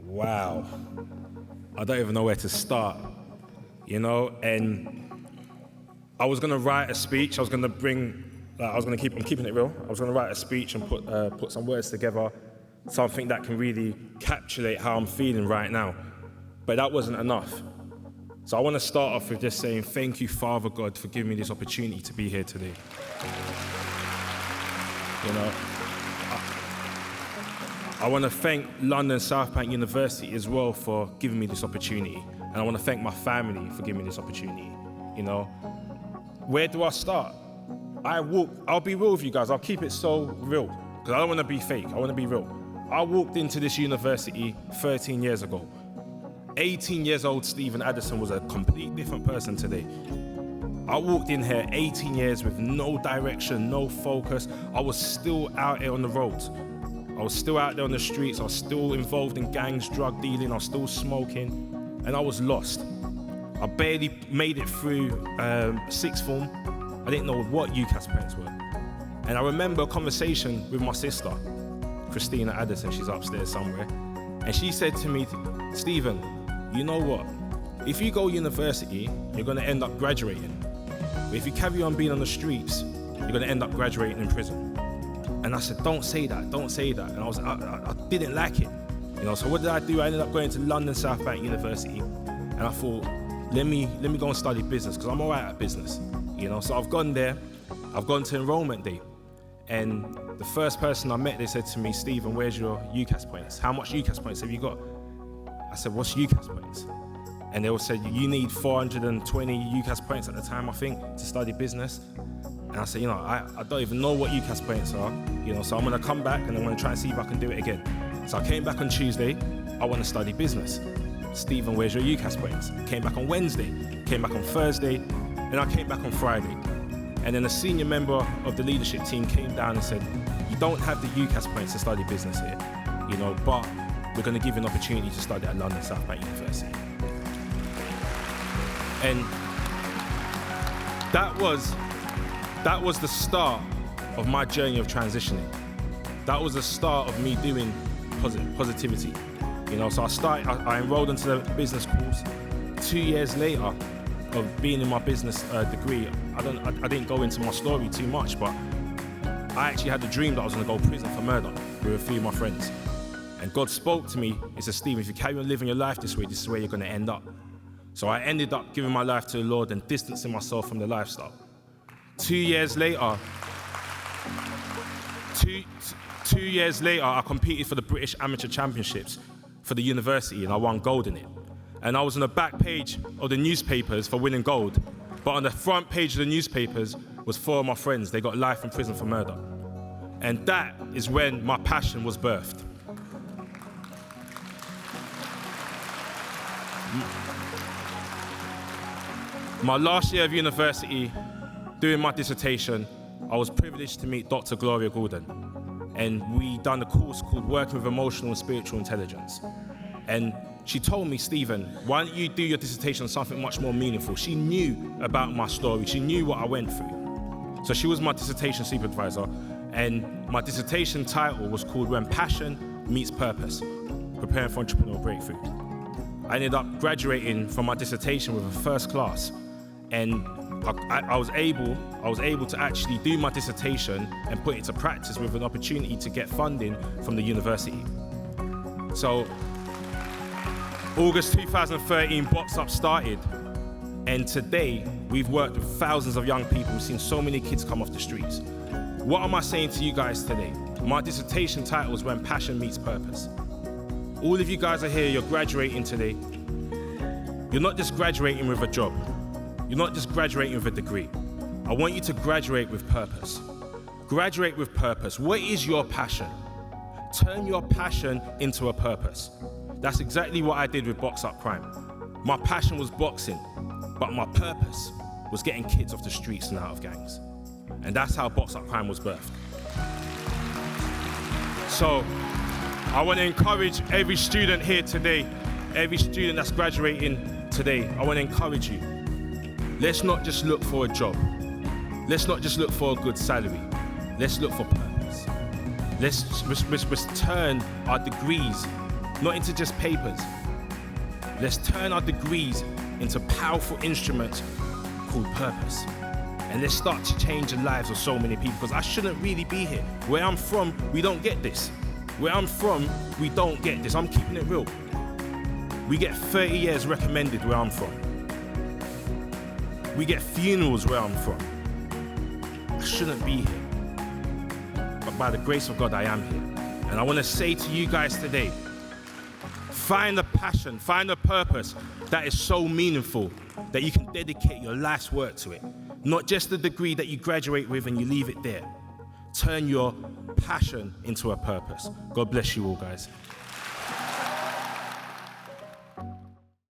Wow. I don't even know where to start, and I was gonna write a speech. I'm keeping it real. I was gonna write a speech and put some words together, something that can really encapsulate how I'm feeling right now. But that wasn't enough. So I want to start off with just saying thank you, Father God, for giving me this opportunity to be here today. I want to thank London South Bank University as well for giving me this opportunity. And I want to thank my family for giving me this opportunity. Where do I start? I'll be real with you guys. I'll keep it so real because I don't want to be fake. I want to be real. I walked into this university 13 years ago. 18 years old Stephen Addison was a complete different person today. I walked in here 18 years with no direction, no focus. I was still out here on the roads. I was still out there on the streets. I was still involved in gangs, drug dealing. I was still smoking, and I was lost. I barely made it through sixth form. I didn't know what UCAS points were. And I remember a conversation with my sister, Christina Addison. She's upstairs somewhere. And she said to me, Stephen, you know what? If you go university, you're going to end up graduating. But if you carry on being on the streets, you're going to end up graduating in prison. And I said, don't say that. And I didn't like it. So what did I do? I ended up going to London South Bank University. And I thought, let me go and study business because I'm all right at business. So I've gone there. I've gone to enrollment day. And the first person I met, they said to me, Stephen, where's your UCAS points? How much UCAS points have you got? I said, what's UCAS points? And they all said, you need 420 UCAS points at the time, I think, to study business. And I said, I don't even know what UCAS points are, so I'm gonna come back and I'm gonna try and see if I can do it again. So I came back on Tuesday, I want to study business. Stephen, where's your UCAS points? Came back on Wednesday, came back on Thursday, and I came back on Friday. And then a senior member of the leadership team came down and said, you don't have the UCAS points to study business here, but we're going to give you an opportunity to study at London South Bank University. And that was the start of my journey of transitioning. That was the start of me doing positivity. So I enrolled into the business course. 2 years later of being in my business degree, I didn't go into my story too much, but I actually had the dream that I was going to go to prison for murder with a few of my friends. And God spoke to me. He said, Steve, if you carry on living your life this is where you're going to end up. So I ended up giving my life to the Lord and distancing myself from the lifestyle. 2 years later, I competed for the British Amateur Championships for the university, and I won gold in it. And I was on the back page of the newspapers for winning gold. But on the front page of the newspapers was 4 of my friends. They got life in prison for murder. And that is when my passion was birthed. My last year of university, doing my dissertation, I was privileged to meet Dr. Gloria Gordon. And we done a course called Working with Emotional and Spiritual Intelligence. And she told me, Stephen, why don't you do your dissertation on something much more meaningful? She knew about my story. She knew what I went through. So she was my dissertation supervisor. And my dissertation title was called When Passion Meets Purpose, Preparing for Entrepreneurial Breakthrough. I ended up graduating from my dissertation with a first class. And I was able to actually do my dissertation and put it to practice with an opportunity to get funding from the university. So August 2013, Boxup started, and today we've worked with thousands of young people. We've seen so many kids come off the streets. What am I saying to you guys today? My dissertation title is When Passion Meets Purpose. All of you guys are here, you're graduating today. You're not just graduating with a job. You're not just graduating with a degree. I want you to graduate with purpose. Graduate with purpose. What is your passion? Turn your passion into a purpose. That's exactly what I did with Boxup Crime. My passion was boxing, but my purpose was getting kids off the streets and out of gangs. And that's how Boxup Crime was birthed. So I want to encourage every student here today, every student that's graduating today, I want to encourage you. Let's not just look for a job. Let's not just look for a good salary. Let's look for purpose. Let's turn our degrees not into just papers. Let's turn our degrees into powerful instruments called purpose. And let's start to change the lives of so many people, because I shouldn't really be here. Where I'm from, we don't get this. Where I'm from, we don't get this. I'm keeping it real. We get 30 years recommended where I'm from. We get funerals where I'm from. I shouldn't be here. But by the grace of God, I am here. And I want to say to you guys today, find a passion, find a purpose that is so meaningful that you can dedicate your life's work to it. Not just the degree that you graduate with and you leave it there. Turn your passion into a purpose. God bless you all, guys.